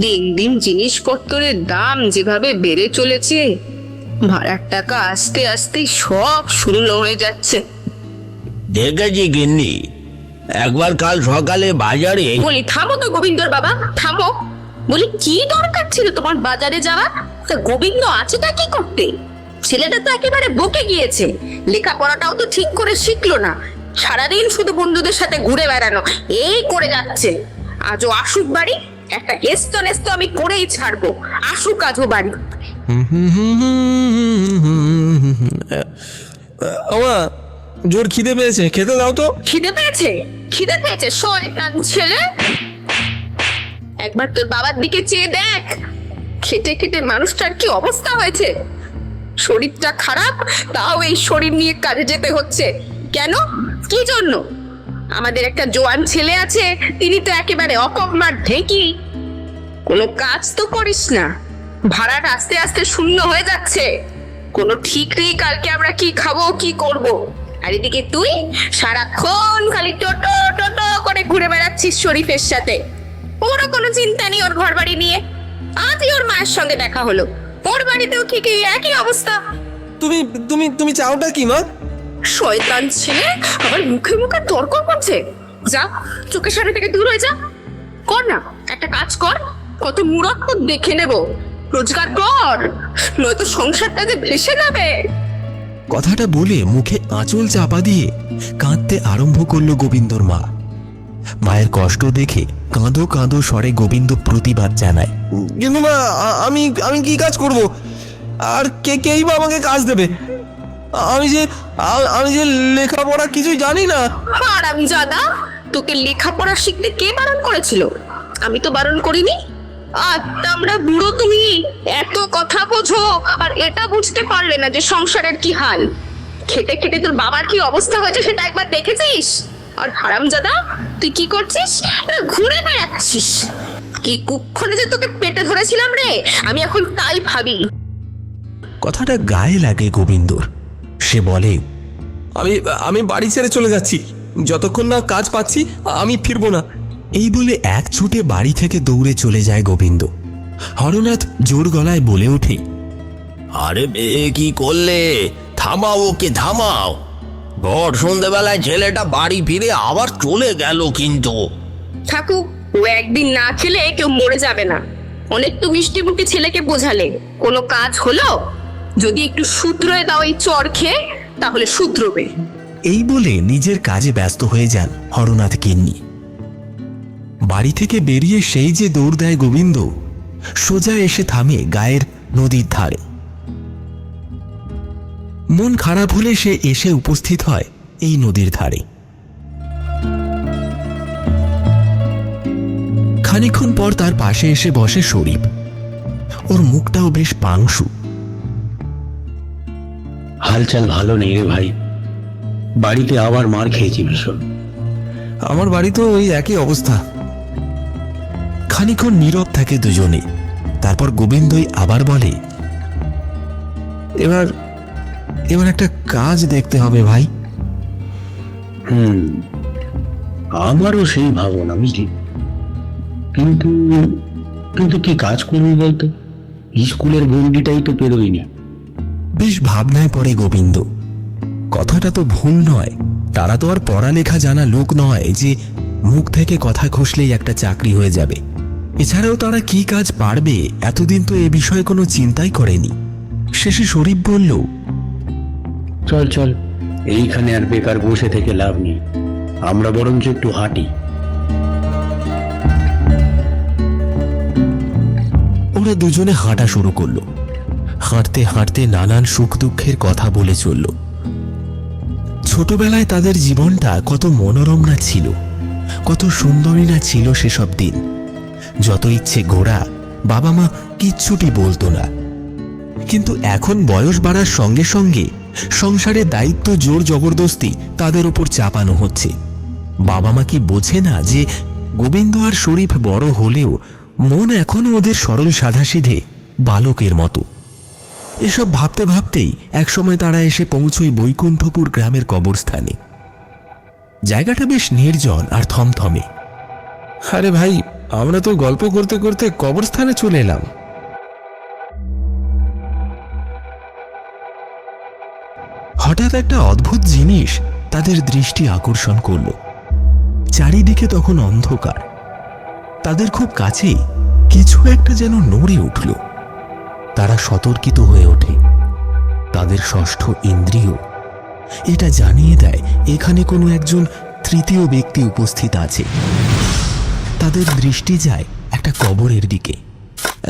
দিন দিন জিনিসপত্রের দাম যেভাবে বেড়ে চলেছে, ভাড়ার টাকা আস্তে আস্তে সব শূন্য হয়ে যাচ্ছে। দেখেছি গিন্নি, একবার কাল সকালে বাজারে। বলি থামো তো গোবিন্দর বাবা, থামো। বলি কি দরকার ছিল তোমার বাজারে যাওয়া? তা গোবিন্দ আছেটা কি করতে? ছেলেটা তো একেবারে বকে গিয়েছে, লেখাপড়াটাও তো ঠিক করে শিখলো না, সারাদিন শুধু বন্ধুদের সাথে ঘুরে বেড়ানো এই করে যাচ্ছে। আজও আসুক বাড়ি, একটা হেস্ত নেস্ত আমি করেই ছাড়বো। আসুক আজও বাড়ি। আমা জোর খিদে পেয়েছে, খেতে দাও তো। খিদে পেয়েছে? খিদে পেয়েছে শয়তান ছেলে! একবার তোর বাবার দিকে চেয়ে দেখ, খেটে খেটে মানুষটার কি অবস্থা হয়েছে। শরীরটা খারাপ, তাও এই শরীর নিয়ে কাজে যেতে হচ্ছে। কেন? কি জন্য? আমাদের একটা জোয়ান ছেলে আছে, তিনি তো একেবারে অকম্মার ঢেঁকি। কোনো কাজ তো করিস না, ভাড়াটা আস্তে আস্তে শূন্য হয়ে যাচ্ছে। কোনো ঠিক নেই কালকে আমরা কি খাবো কি করব। আর এদিকে তুই সারাক্ষণ খালি টোটো টোটো করে ঘুরে বেড়াচ্ছিস শরীফের সাথে। ওরও কোনো চিন্তা নেই ওর ঘর বাড়ি নিয়ে। আজই ওর মায়ের সঙ্গে দেখা হলো, ওর বাড়িতেও ঠিক এই একই অবস্থা। তুমি তুমি তুমি চাওটা কি মা? শয়তান ছেলে আবার মুখে মুখে তর্ক করছে। যা, চোখের সামনে থেকে দূর হয়ে যা। কর না, একটা কাজ কর, কত মূর্খ দেখে নেব। রোজগার কর, নয়তো সংসারটা যে ভেসে যাবে। কথাটা বলে মুখে আঁচল চাপা দিয়ে কাঁদতে আরম্ভ করলো গোবিন্দর মা। মায়ের কষ্ট দেখে কাঁদো কাঁদো স্বরে গোবিন্দ প্রতিবাদ জানায়। কিন্তু মা, আমি আমি কি কাজ করব? আর কেই বা আমাকে কাজ দেবে? আমি যে আমি যে লেখাপড়া কিছুই জানি না। হারামজাদা, তোকে লেখাপড়া শিখতে কে বারণ করেছিল? আমি তো বারণ করিনি। আমরা বুড়ো, তুমি এত কথা বোঝো আর এটা বুঝতে পারলে না যে সংসারের কি হাল। খেটে খেটে তোর বাবার কি অবস্থা হয়েছে সেটা একবার দেখেছিস? আর হারামজাদা, তুই কি করছিস? ঘুরে বেড়াচ্ছিস। কি কুক্ষণে যে তোকে পেটে ধরেছিলাম রে, আমি এখন তাই ভাবি। কথাটা গায়ে লাগে গোবিন্দর। সে বলে, আমি আমি বাড়ি ছেড়ে চলে যাচ্ছি, যতক্ষণ না কাজ পাচ্ছি আমি ফিরবো না। এই বলে এক ছুটে বাড়ি থেকে দৌড়ে চলে যায় গোবিন্দ। হরনাথ জোর গলায় বলে ওঠে, আরে এ কি করলে? থামাও ওকে, থামাও। ভোর সন্ধ্যেবেলায় ছেলেটা বাড়ি ফিরে আবার চলে গেল। কিন্তু থাকুক, ও একদিন না খেলে কেউ মরে যাবে না। অনেক তো মিষ্টি মুখে ছেলেকে বোঝালে, কোনো কাজ হলো? যদি একটু শুধরোয় দাও এই চর খেয়ে, তাহলে শুধরবে। এই বলে নিজের কাজে ব্যস্ত হয়ে যান হরনাথ গিন্নি। বাড়ি থেকে বেরিয়ে সেই যে দৌড় দেয় গোবিন্দ, সোজা এসে থামে গায়ের নদীর ধারে। মন খারাপ হলে সে এসে উপস্থিত হয় এই নদীর ধারে। খানিকক্ষণ পর তার পাশে এসে বসে শরীফ। ওর মুখটাও বেশ পাংশু। হালচাল ভালো নেই রে ভাই, বাড়িতে আবার মার খেয়েছি ভীষণ। আমার বাড়িতেও ওই একই অবস্থা। খানিকক্ষণ নীরব থাকে দুজনে। তারপর গোবিন্দই আবার বলে, এবার এবার একটা কাজ দেখতে হবে ভাই। আমারও সেই ভাবনা বুঝলি, কিন্তু কিন্তু কি কাজ করবি বলতো? স্কুলের গন্ডিটাই তো পেরোইনি। বেশ ভাবনায় পড়ে গোবিন্দ। কথাটা তো ভুল নয়, তারা তো আর পড়ালেখা জানা লোক নয় যে মুখ থেকে কথা খসলেই একটা চাকরি হয়ে যাবে। এছাড়াও তারা কি কাজ পারবে এতদিন তো এ বিষয়ে কোনো চিন্তাই করেনি। শেষে শরীফ বলল, চল চল, এইখানে আর বেকার বসে থেকে লাভ নেই, আমরা বরঞ্চ একটু হাঁটি। ওরা দুজনে হাঁটা শুরু করলো। হাঁটতে হাঁটতে নানান সুখ দুঃখের কথা বলে চলল। ছোটবেলায় তাদের জীবনটা কত মনোরম না ছিল, কত সুন্দরী না ছিল সেসব দিন। যত ইচ্ছে ঘোরা, বাবা মা কিচ্ছুটি বলতো না। কিন্তু এখন বয়স বাড়ার সঙ্গে সঙ্গে সংসারের দায়িত্ব জোর জবরদস্তি তাদের উপর চাপানো হচ্ছে। বাবা মা কি বোঝে না যে গোবিন্দ আর শরীফ বড় হলেও মন এখনো ওদের সরল সাধাসিধে বালকের মতো। এসব ভাবতে ভাবতেই একসময় তারা এসে পৌঁছয় বৈকুণ্ঠপুর গ্রামের কবরস্থানে। জায়গাটা বেশ নির্জন আর থমথমে। আরে ভাই, আমরা তো গল্প করতে করতে কবরস্থানে চলে এলাম। হঠাৎ একটা অদ্ভুত জিনিস তাদের দৃষ্টি আকর্ষণ করল। চারিদিকে তখন অন্ধকার। তাদের খুব কাছেই কিছু একটা যেন নড়ে উঠল। তারা সতর্কিত হয়ে ওঠে। তাদের ষষ্ঠ ইন্দ্রিয় এটা জানিয়ে দেয় এখানে কোনো একজন তৃতীয় ব্যক্তি উপস্থিত আছে। তাদের দৃষ্টি যায় একটা কবরের দিকে।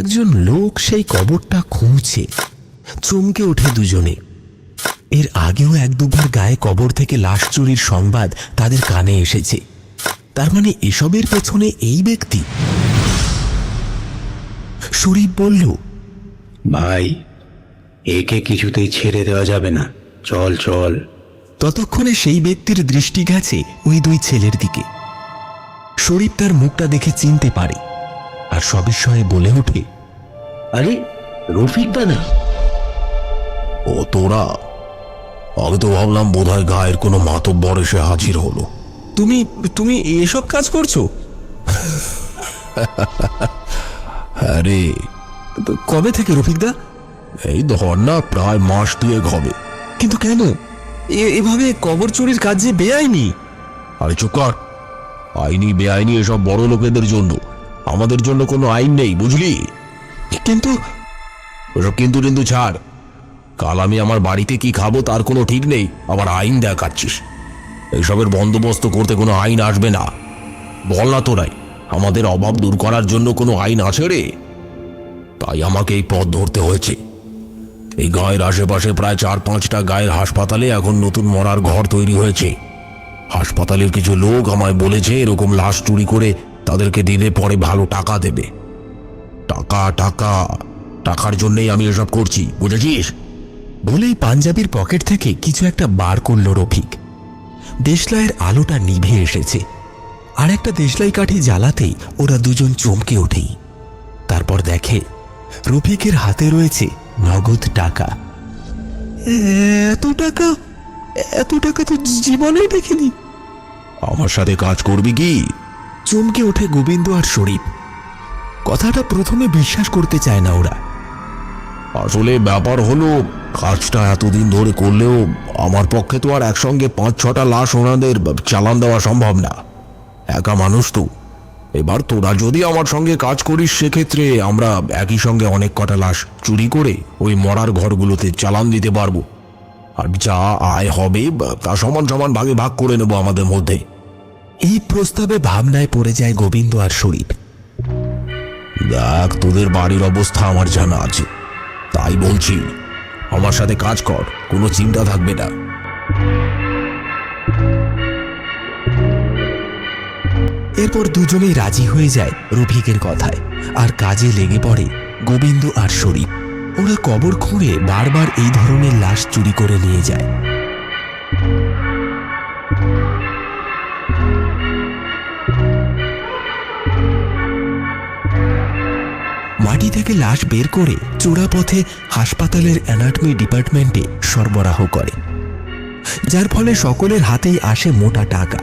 একজন লোক সেই কবরটা খুঁজছে। চমকে ওঠে দুজনে। এর আগেও এক দুবার গায়ে কবর থেকে লাশ চুরির সংবাদ তাদের কানে এসেছে। তার মানে এসবের পেছনে এই ব্যক্তি। শরীফ বলল, ভাই, একে কিছুতেই ছেড়ে দেওয়া যাবে না, চল চল। ততক্ষণে সেই ব্যক্তির দৃষ্টি গেছে ওই দুই ছেলের দিকে। শরীফ তার মুখটা দেখে চিনতে পারে আর সবিস্ময়ে বলে ওঠে, আরে রফিক দাদা। ও তোরা! আমি তো ভাবলাম বোধহয় গায়ের কোনো মাতব্বর এসে হাজির হলো। তুমি তুমি এসব কাজ করছো? আরে কবে থেকে রফিকদা? এই ধর না, প্রায় মাস 2 হবে। কিন্তু কেন? এভাবে কবর চুরির কাজ যে বেআইনি। আরে চুপ কর। আইনি বেআইনি এসব বড় লোকেদের জন্য, আমাদের জন্য কোনো আইন নেই, বুঝলি? কিন্তু ওসব কিন্তু কিন্তু ছাড়। কাল আমি আমার বাড়িতে কি খাবো তার কোনো ঠিক নেই, আবার আইন দেখাচ্ছিস। এইসবের বন্দোবস্ত করতে কোনো আইন আসবে না। বল না তোরাই, আমাদের অভাব দূর করার জন্য কোনো আইন আছে রে? তাই আমাকে এই পথ ধরতে হয়েছে। এই গাঁয়ের আশেপাশে প্রায় 4-5টা গায়ের হাসপাতালে এখন নতুন মরার ঘর তৈরি হয়েছে। হাসপাতালের কিছু লোক আমায় বলেছে এরকম লাশ চুরি করে তাদেরকে দিলে পরে ভালো টাকা দেবে। টাকা টাকা টাকার জন্যই আমি এসব করছি, বুঝেছিস? বলেই পাঞ্জাবির পকেট থেকে কিছু একটা বার করল রফিক। দেশলাইয়ের আলোটা নিভে এসেছে। আর একটা দেশলাই কাঠি জ্বালাতেই ওরা দুজন চমকে ওঠেই। তারপর দেখে রফিকের হাতে রয়েছে নগদ টাকা। এত টাকা তো জীবনেই দেখিনি। আমার সাথে কাজ করবি কি? চমকে ওঠে গোবিন্দ আর শরীফ। কথাটা প্রথমে বিশ্বাস করতে চায় না ওরা। আসলে ব্যাপার হলো, কাজটা এতদিন ধরে করলেও আমার পক্ষে তো আর একসঙ্গে 5-6টা লাশ ওনাদের চালান দেওয়া সম্ভব না। একা মানুষ তো। এবার তোরা যদি আমার সঙ্গে কাজ করিস, সেক্ষেত্রে আমরা একই সঙ্গে অনেক কটা লাশ চুরি করে ওই মরার ঘরগুলোতে চালান দিতে পারবো। আর যা আয় হবে তা সমান সমান ভাগে ভাগ করে নেব আমাদের মধ্যে। এই প্রস্তাবে ভাবনায় পড়ে যায় গোবিন্দ আর শরীফ। দেখ, তোদের বাড়ির অবস্থা আমার জানা আছে, তাই বলছি আমার সাথে কাজ কর, কোনো চিন্তা থাকবে না। এরপর দুজনেই রাজি হয়ে যায় রফিকের কথায় আর কাজে লেগে পড়ে গোবিন্দ আর শরীফ। ওরা কবর খুঁড়ে বারবার এই ধরনের লাশ চুরি করে নিয়ে যায়। মাটি থেকে লাশ বের করে চোরাপথে হাসপাতালের অ্যানাটমি ডিপার্টমেন্টে সরবরাহ করে, যার ফলে সকলের হাতেই আসে মোটা টাকা।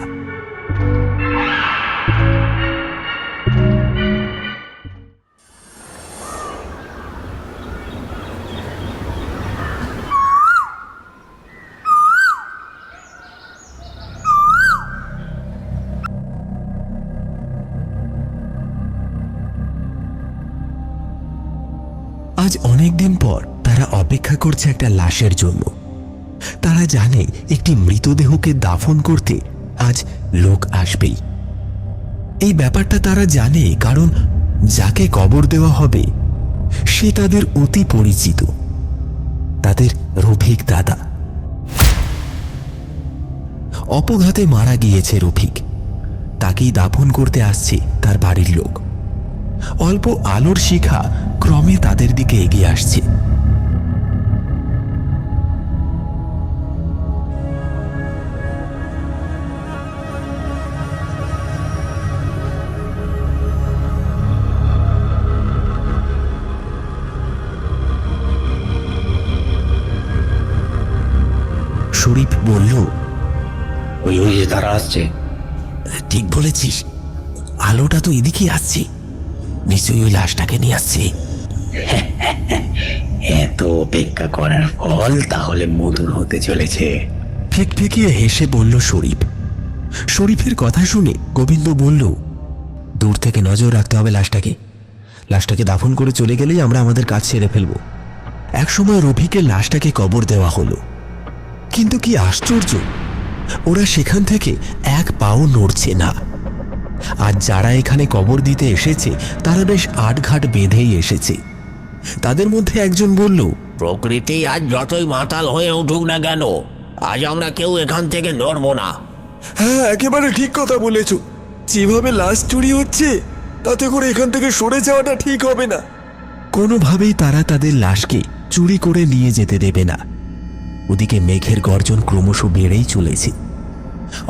আজ অনেকদিন পর তারা অপেক্ষা করছে একটা লাশের জন্য। তারা জানে একটি মৃতদেহকে দাফন করতে আজ লোক আসবেই। এই ব্যাপারটা তারা জানে কারণ যাকে কবর দেওয়া হবে সে তাদের অতি পরিচিত, তাদের রফিক দাদা। অপঘাতে মারা গিয়েছে রফিক। তাকেই দাফন করতে আসছে তার বাড়ির লোক। অল্প আলোর শিখা ক্রমে তাদের দিকে এগিয়ে আসছে। শরীফ বলল, ওই ওই যে তারা আসছে। ঠিক বলেছিস, আলোটা তো এদিকেই আসছে, নিশ্চয়ই ওই লাশটাকে নিয়ে আসছে। এত অপেক্ষা করার ফল তাহলে মধুর হতে চলেছে। ফেকফেকিয়ে হেসে বলল শরীফ। শরীফের কথা শুনে গোবিন্দ বলল, দূর থেকে নজর রাখতে হবে লাশটাকে দাফন করে চলে গেলেই আমরা আমাদের কাজ সেরে ফেলব। একসময় রফিকের লাশটাকে কবর দেওয়া হলো, কিন্তু কি আশ্চর্য, ওরা সেখান থেকে এক পাও নড়ছে না। আর যারা এখানে কবর দিতে এসেছে তারা বেশ আটঘাট বেঁধেই এসেছে। তাদের মধ্যে একজন বলল, প্রকৃতি আজ যতই মাতাল হয়ে উঠুক না কেন, আজ আমরা কেউ এখান থেকে নড়ব না। হ্যাঁ, একেবারে ঠিক কথা বলেছ। যেভাবে লাশ চুরি হচ্ছে তাতে করে এখান থেকে সরে যাওয়াটা ঠিক হবে না। কোনোভাবেই তারা তাদের লাশকে চুরি করে নিয়ে যেতে দেবে না। ওদিকে মেঘের গর্জন ক্রমশ বেড়েই চলেছে।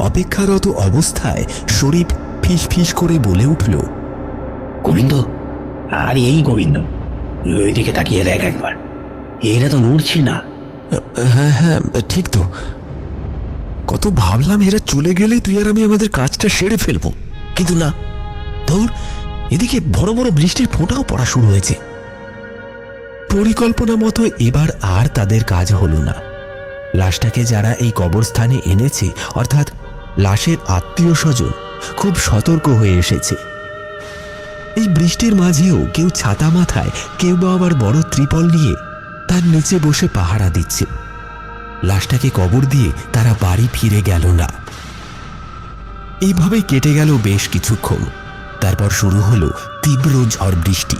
অপেক্ষারত অবস্থায় শরীফ ফিস ফিস করে বলে উঠল, গোবিন্দ, আর এই গোবিন্দ, ওইদিকে তাকিয়ে দেখ একবার, এরা তো নড়ছে না। হ্যাঁ হ্যাঁ ঠিক তো, কত ভাবলাম এরা চলে গেলে তুই আর আমি আমাদের কাজটা সেরে ফেলবো, কিন্তু না, ধর এদিকে বড় বড় বৃষ্টির ফোঁটাও পড়া শুরু হয়েছে। পরিকল্পনা মতো এবার আর তাদের কাজ হলো না। লাশটাকে যারা এই কবরস্থানে এনেছে, অর্থাৎ লাশের আত্মীয় স্বজন, খুব সতর্ক হয়ে এসেছে। এই বৃষ্টির মাঝেও কেউ ছাতা মাথায়, কেউ বা আবার বড় ত্রিপল নিয়ে তার নিচে বসে পাহারা দিচ্ছে। লাশটাকে কবর দিয়ে তারা বাড়ি ফিরে গেল না। এইভাবেই কেটে গেল বেশ কিছুক্ষণ। তারপর শুরু হলো তীব্র ঝড় বৃষ্টি।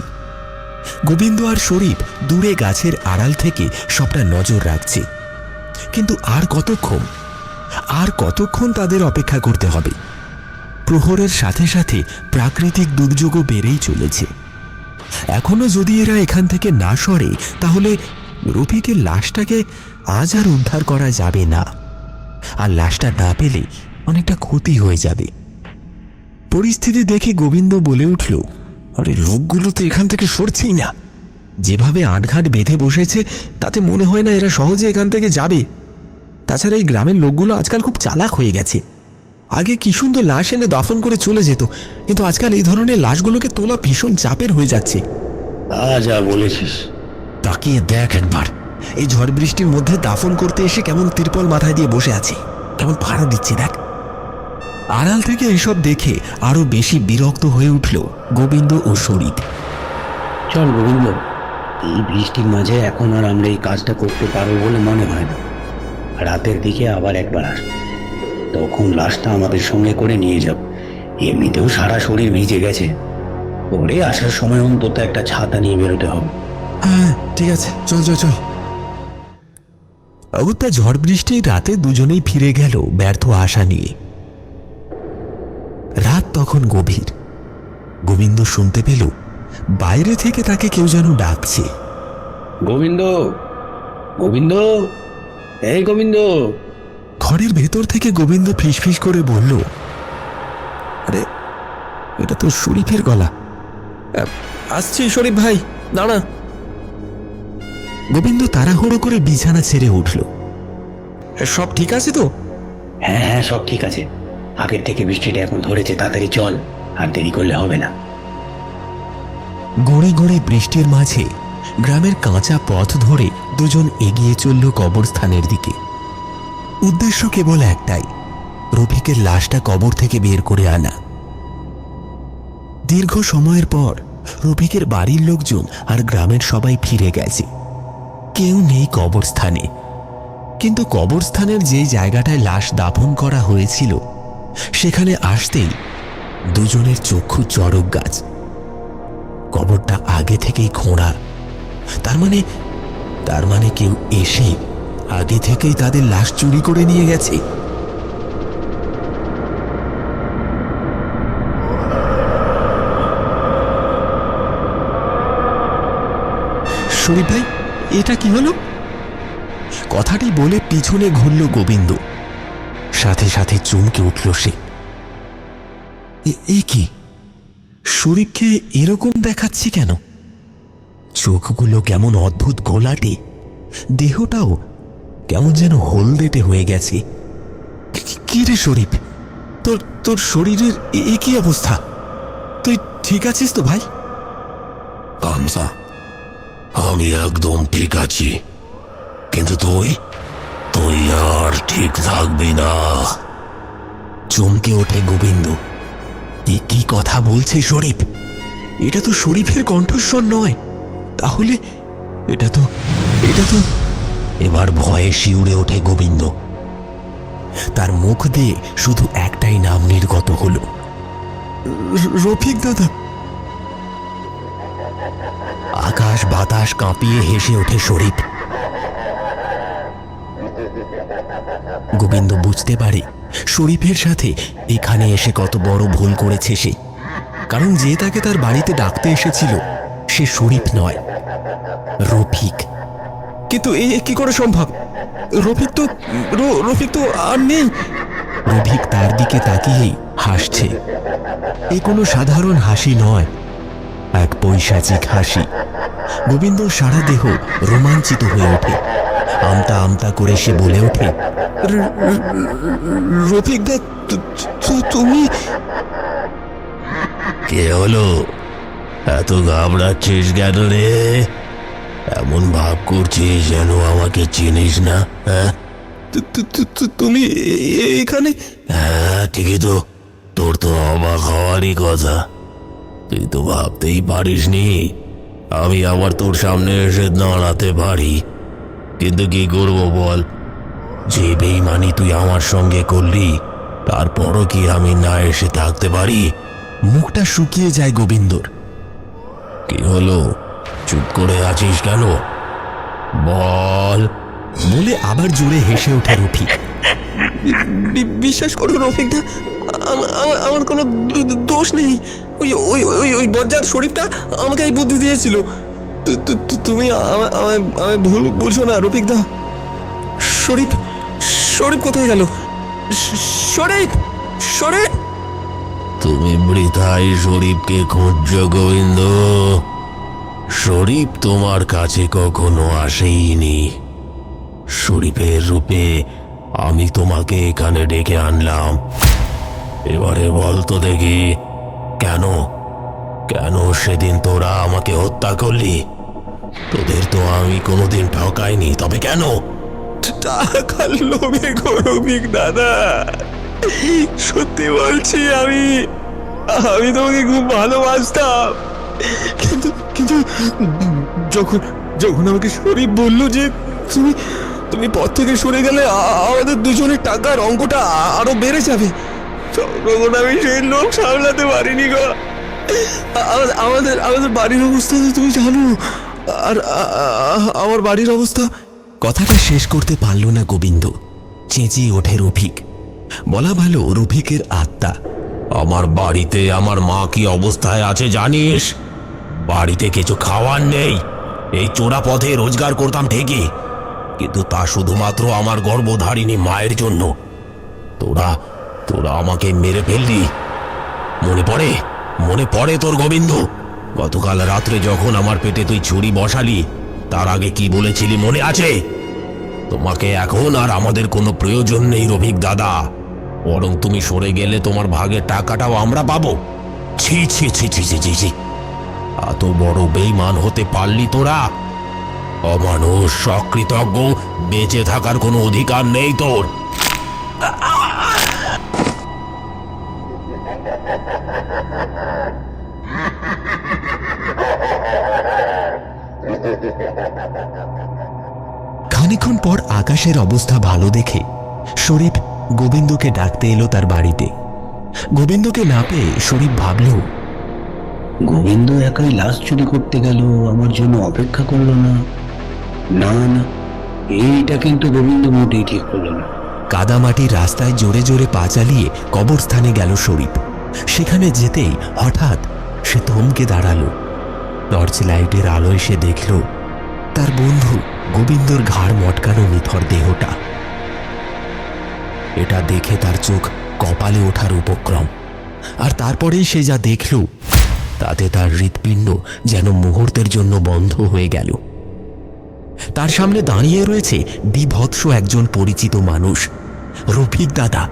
গোবিন্দ আর শরীফ দূরে গাছের আড়াল থেকে সবটা নজর রাখছে, কিন্তু আর কতক্ষণ তাদের অপেক্ষা করতে হবে। প্রহরের সাথে সাথে প্রাকৃতিক দুর্যোগও বেড়েই চলেছে। এখনো যদি এরা এখান থেকে না সরে, তাহলে রফিকের লাশটাকে আজ আর উদ্ধার করা যাবে না, আর লাশটা না পেলে অনেকটা ক্ষতি হয়ে যাবে। পরিস্থিতি দেখে গোবিন্দ বলে উঠল, আরে লোকগুলো তো এখান থেকে সরছেই না। যেভাবে আটঘাট বেঁধে বসেছে তাতে মনে হয় না এরা সহজে এখান থেকে যাবে। তাছাড়া এই গ্রামের লোকগুলো আজকাল খুব চালাক হয়ে গেছে। আগে কি সুন্দর লাশ এনে দাফন করে চলে যেত, কিন্তু আজকাল এই ধরনের লাশগুলোকে তোলা ভীষণ চাপের হয়ে যাচ্ছে। যা বলেছিস। তাকিয়ে দেখ একবার, এই ঝড় বৃষ্টির মধ্যে দাফন করতে এসে কেমন তিরপল মাথায় দিয়ে বসে আছে, কেমন ভাড়া দিচ্ছে দেখ। আড়াল থেকে এসব দেখে আরো বেশি বিরক্ত হয়ে উঠল গোবিন্দ ও শরীফ। চল গোবিন্দ, এই বৃষ্টির মাঝে এখন আর আমরা এই কাজটা করতে পারবো বলে মনে হয় না। রাতের দিকে আবার একবার আস, তখন লাশটা আমাদের সঙ্গে করে নিয়ে যাব। এমনিতেও সারা শরীর ভিজে গেছে, পরে আসার সময় অন্তত একটা ছাতা নিয়ে বেরোতে হবে। হ্যাঁ ঠিক আছে, চল চল চল। অগত্যা ঝড় বৃষ্টির রাতে দুজনেই ফিরে গেল ব্যর্থ আশা নিয়ে। রাত তখন গভীর। গোবিন্দ শুনতে পেল বাইরে থেকে তাকে কেউ যেন ডাকছে। গোবিন্দ, গোবিন্দ, এই গোবিন্দ। ঘরের ভেতর থেকে গোবিন্দ ফিসফিস করে বলল, আরে এটা তো শরীফের গলা। আসছি শরীফ ভাই, দাঁড়া। গোবিন্দ তাড়াহুড়ো করে বিছানা ছেড়ে উঠল। সব ঠিক আছে তো? হ্যাঁ হ্যাঁ, সব ঠিক আছে। আগের থেকে বৃষ্টিটা এখন ধরেছে, তাড়াতাড়ি চল, আর দেরি করলে হবে না। গড়ে গড়ে বৃষ্টির মাঝে গ্রামের কাঁচা পথ ধরে দুজন এগিয়ে চলল কবরস্থানের দিকে। উদ্দেশ্য কেবল একটাই, রফিকের লাশটা কবর থেকে বের করে আনা। দীর্ঘ সময়ের পর রফিকের বাড়ির লোকজন আর গ্রামের সবাই ফিরে গেছে। কেউ নেই কবরস্থানে, কিন্তু কবরস্থানের যে জায়গাটায় লাশ দাফন করা হয়েছিল সেখানে আসতেই দুজনের চক্ষু চড়ক গাছ। কবরটা আগে থেকেই খোঁড়া, তার মানে কেউ এসে আগে থেকেই তাদের লাশ চুরি করে নিয়ে গেছে। শরীফ ভাই, এটা কি হলো? কথাটি বলে পিছনে ঘুরল গোবিন্দ। সাথে সাথে চমকে উঠল সে। এ কি, শরীফকে এরকম দেখাচ্ছে কেন? চোখগুলো কেমন অদ্ভুত ঘোলাটে, দেহটাও কেমন যেন হলদেটে হয়ে গেছে। কি রে শরীফ, তোর শরীরের এ কি অবস্থা? তুই ঠিক আছিস তো ভাই? কামসা, আমি একদম ঠিক আছি, কিন্তু তুই তুই আর ঠিক থাকবি না। চমকে ওঠে গোবিন্দ। এ কি কথা বলছে শরীফ? এটা তো শরীফের কণ্ঠস্বর নয়। তাহলে এটা তো এবার ভয়ে শিউরে ওঠে গোবিন্দ। তার মুখ দিয়ে শুধু একটাই নাম নির্গত হলো, রফিক দাদা। আকাশ বাতাস কাঁপিয়ে হেসে ওঠে শরীফ। গোবিন্দ বুঝতে পারে শরীফের সাথে এখানে এসে কত বড় ভুল করেছে সে। কারণ যে তাকে তার বাড়িতে ডাকতে এসেছিল সে শরীফ নয়, রফিক। কিন্তু এ কি করে সম্ভব? রফিক তো আর নেই। রফিক তার দিকে তাকিয়েই হাসছে। এ কোনো সাধারণ হাসি নয়, এক পৈশাচিক হাসি। গোবিন্দর সারা দেহ রোমাঞ্চিত হয়ে ওঠে। আমতা আমতা করে সে বলে ওঠে, রফিক দা, তুমি? কে হলো? এত ঘাবড়াচ্ছিস কেন রে? এমন ভাব করছিস যেন আমাকে চিনিস না। হ্যাঁ, তুমি এখানে? হ্যাঁ ঠিকই তো। তোর তো অবাক হওয়ারই কথা। তুই তো ভাবতেই পারিসনি আমি আবার তোর সামনে এসে দাঁড়াতে পারি। কিন্তু কি করবো বল? যে বেইমানি তুই আমার সঙ্গে করলি, তারপরও কি আমি না এসে থাকতে পারি? মুখটা শুকিয়ে যায় গোবিন্দর। কি হলো? চুপ করে আছিস কেন? বল। বলে আবার জোরে হেসে ওঠে রফিক। বিশ্বাস করো রফিক দা, আমার কোনো দোষ নেই। ওই বজ্জাত শরীফটা আমাকে এই বুদ্ধি দিয়েছিল। তুমি আমায় ভুল বলছো না রফিক দা। শরীফ কোথায় গেল? শরীফ! তুমি বৃথাই শরীফকে খুঁজছো গোবিন্দ। শরীফ তোমার কাছে কখনো আসেইনি। শরীফের রূপে আমি তোমাকে এখানে ডেকে আনলাম। এবারে বল তো দেখি, কেন সেদিন তোরা আমাকে হত্যা করলি? তোদের তো আমি কোনোদিন ঠকাইনি, তবে কেন? টাকার লোভে গো রফিক দাদা। সত্যি বলছি, আমি তোমাকে খুব ভালোবাসতাম। কিন্তু যখন আমাকে শরীফ বললো যে তুমি পথ থেকে সরে গেলে আমাদের দুজনের টাকার অঙ্কটা আরো বেড়ে যাবে, তখন আমি সেই লোক সামলাতে পারিনি গো। আমাদের বাড়ির অবস্থা তো তুমি জানো। আর আমার বাড়ির অবস্থা। কথাটা শেষ করতে পারল না গোবিন্দ। চেঁচিয়ে ওঠে রফিক। বলা ভালো রফিকের আত্মা। আমার বাড়িতে আমার মা কি অবস্থায় আছে জানিস? বাড়িতে কিছু খাওয়ার নেই। এই চোরা পথে রোজগার করতাম ঠিকই, কিন্তু তা শুধুমাত্র আমার গর্ভধারিণী মায়ের জন্য। তোরা আমাকে মেরে ফেললি। মনে পড়ে তোর গোবিন্দ? গতকাল রাত্রে যখন আমার পেটে তুই ছুরি বসালি, তার আগে কি বলেছিলি মনে আছে? তোমাকে এখন আর আমাদের কোনো প্রয়োজন নেই রফিক দাদা, বরং তুমি সরে গেলে তোমার ভাগের টাকাটাও আমরা পাবো। ছি ছি ছি ছি ছি ছি ছি, এত বড় বেঈমান হতে পারলি তোরা? অমানুষ, অকৃতজ্ঞ, বেঁচে থাকার কোনো অধিকার নেই তোর। খানিকক্ষণ পর আকাশের অবস্থা ভালো দেখে শরীফ গোবিন্দকে ডাকতে এলো তার বাড়িতে। গোবিন্দকে না পেয়ে শরীফ ভাবল, গোবিন্দ একাই লাশ চুরি করতে গেল, আমার জন্য অপেক্ষা করলো না। না, এইটা কিন্তু গোবিন্দ মোটেই ঠিক করলো না। কাদামাটির রাস্তায় জোরে জোরে পা চালিয়ে কবরস্থানে গেল শরীফ। সেখানে যেতেই হঠাৎ সে থমকে দাঁড়ালো। টর্চ লাইটের আলোয় সে দেখল তার বন্ধু গোবিন্দর ঘাড় মটকানো নিথর দেহটা। এটা দেখে তার চোখ কপালে ওঠার উপক্রম। আর তারপরেই সে যা দেখল তাতে তার হৃৎপিণ্ড যেন মুহূর্তের জন্য বন্ধ হয়ে গেল। তার সামনে দাঁড়িয়ে রয়েছে বিভৎস একজন পরিচিত মানুষ, রফিক দাদা।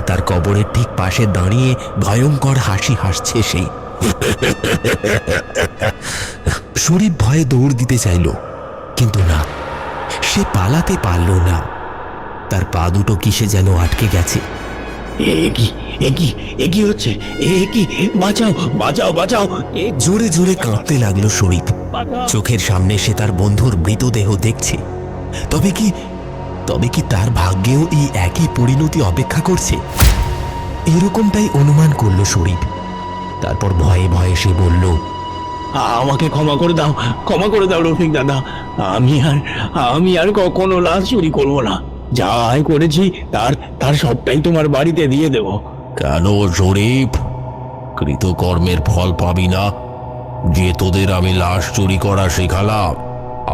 তার কবরের ঠিক পাশে দাঁড়িয়ে ভয়ঙ্কর হাসি হাসছে সে। শরীফ ভয়ে দৌড় দিতে চাইল, কিন্তু না, সে পালাতে পারল না। তার পা দুটো কিসে যেন আটকে গেছে। এ কি হচ্ছে? বাঁচাও বাঁচাও বাঁচাও! জোরে জোরে কাঁপতে লাগলো শরীফ। চোখের সামনে সে তার বন্ধুর মৃতদেহ দেখছে। তবে কি তার ভাগ্যেও এই একই পরিণতি অপেক্ষা করছে? এরকমটাই অনুমান করলো শরীফ। তারপর ভয়ে ভয়ে সে বলল, আমাকে ক্ষমা করে দাও রফিক দাদা। আমি আর কখনো লাশ চুরি করবো না। যা আয় করেছি তার সবটাই তোমার বাড়িতে দিয়ে দেব। কেন শরীফ, কৃতকর্মের ফল পাবি না? যে তোদের আমি লাশ চুরি করা শেখালাম,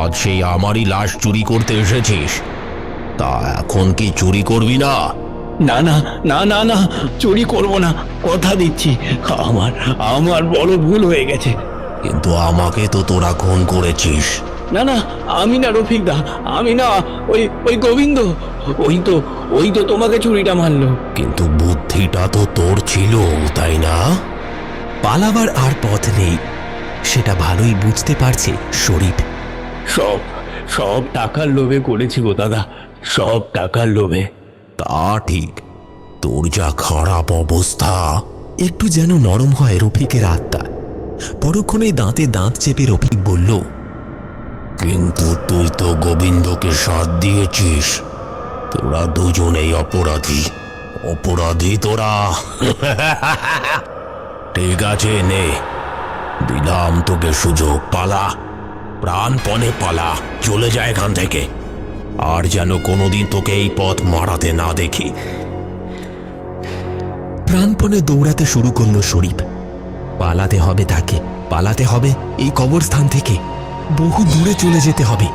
আজ সেই আমারই লাশ চুরি করতে এসেছিস। তা এখন কি চুরি করবি না? না না না না না, চুরি করব না, কথা দিচ্ছি। আমার বড় ভুল হয়ে গেছে। কিন্তু আমাকে তো তোরা খুন করেছিস। না না, আমি না রফিক দা, আমি না। ওই গোবিন্দ, ওই তো তোমাকে চুরিটা মারলো। কিন্তু বুদ্ধিটা তো তোর ছিল, তাই না? পালাবার আর পথ নেই, সেটা ভালোই বুঝতে পারছে শরীফ। সব টাকার লোভে করেছি গো দাদা, সব টাকার লোভে। তা ঠিক, তোর যা খারাপ অবস্থা। একটু যেন নরম হয় রফিকের আত্মা। পরক্ষণেই দাঁতে দাঁত চেপে রফিক বলল, কিন্তু তুই তো গোবিন্দকে সাথ দিয়েছিস। তোরা দুজনেই অপরাধী তোরা। ঠিক আছে, নে, দিলাম তোকে সুযোগ। পালা, প্রাণপণে পালা, চলে যায় এখান থেকে। আর যেন কোনোদিন তোকে এই পথ মারাতে না দেখি। প্রাণপণে দৌড়াতে শুরু করলো শরীফ। পালাতে হবে তাকে, পালাতে হবে এই কবরস্থান থেকে। বহু দূরে চলে যেতে হবে।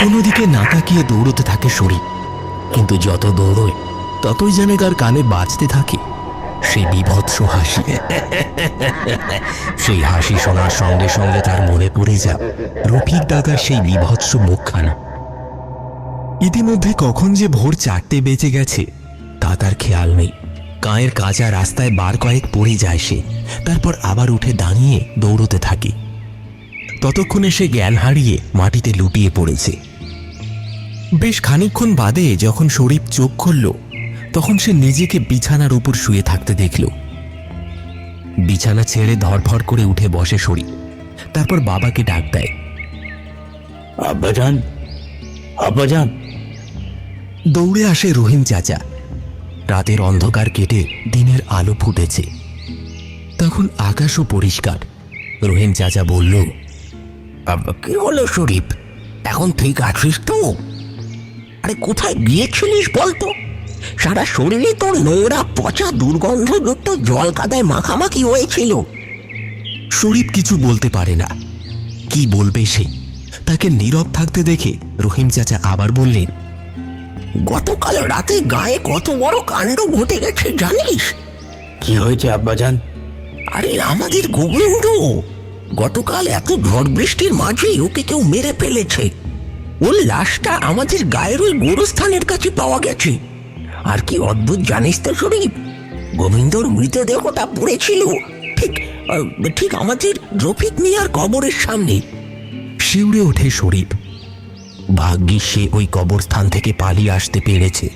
কোনোদিকে না তাকিয়ে দৌড়তে থাকে শরীফ। কিন্তু যত দৌড়োয় ততই যেন তার কানে বাজতে থাকে সেই বীভৎস হাসি। সেই হাসি শোনার সঙ্গে সঙ্গে তার মনে পড়ে যায় রফিক দাদার সেই বীভৎস মুখখানা। ইতিমধ্যে কখন যে ভোর 4টে বেজে গেছে তা তার খেয়াল নেই। গায়ের কাঁচা রাস্তায় বার কয়েক পড়ে যায় সে, তারপর আবার উঠে দাঁড়িয়ে দৌড়তে থাকে। ততক্ষণে সে জ্ঞান হারিয়ে মাটিতে লুটিয়ে পড়েছে। বেশ খানিকক্ষণ বাদে যখন শরীফ চোখ খুলল, তখন সে নিজেকে বিছানার উপর শুয়ে থাকতে দেখল। বিছানা ছেড়ে ধরফর করে উঠে বসে শরীফ। তারপর বাবাকে ডাক দেয়, আব্বাজান। দৌড়ে আসে রহিম চাচা। রাতের অন্ধকার কেটে দিনের আলো ফুটেছে। তখন আকাশও পরিষ্কার। রহিম চাচা বলল, কি হলো শরীফ, এখন ঠিক আছিস তো? আরে কোথায় গিয়েছিলিস বলতো? সারা শরীরে তোর নোংরা পচা দুর্গন্ধযুক্ত জল কাদায় মাখামাখি হয়েছিল। শরীফ কিছু বলতে পারে না। কি বলবে সে? তাকে নীরব থাকতে দেখে রহিম চাচা আবার বললেন, গতকাল রাতে গায়ে কত বড় কাণ্ড ঘটে গেছে জানিস? কি হয়েছে আব্বাজান? আরে আমাদের গোবিন্দ গতকাল এত ঝড় বৃষ্টির মাঝে ওকে কেউ মেরে ফেলেছে। ওর লাশটা আমাদের গায়ের ওই গোরস্থানের কাছে পাওয়া গেছে। আর কি অদ্ভুত জানিস তো শরীফ, গোবিন্দর মৃতদেহটা পড়েছিল ঠিক আমাদের রফিক মিয়ার কবরের সামনে। শিউরে ওঠে শরীফ। ভাগ্যিস সে ওই কবরস্থান থেকে পালিয়ে আসতে পেরেছে।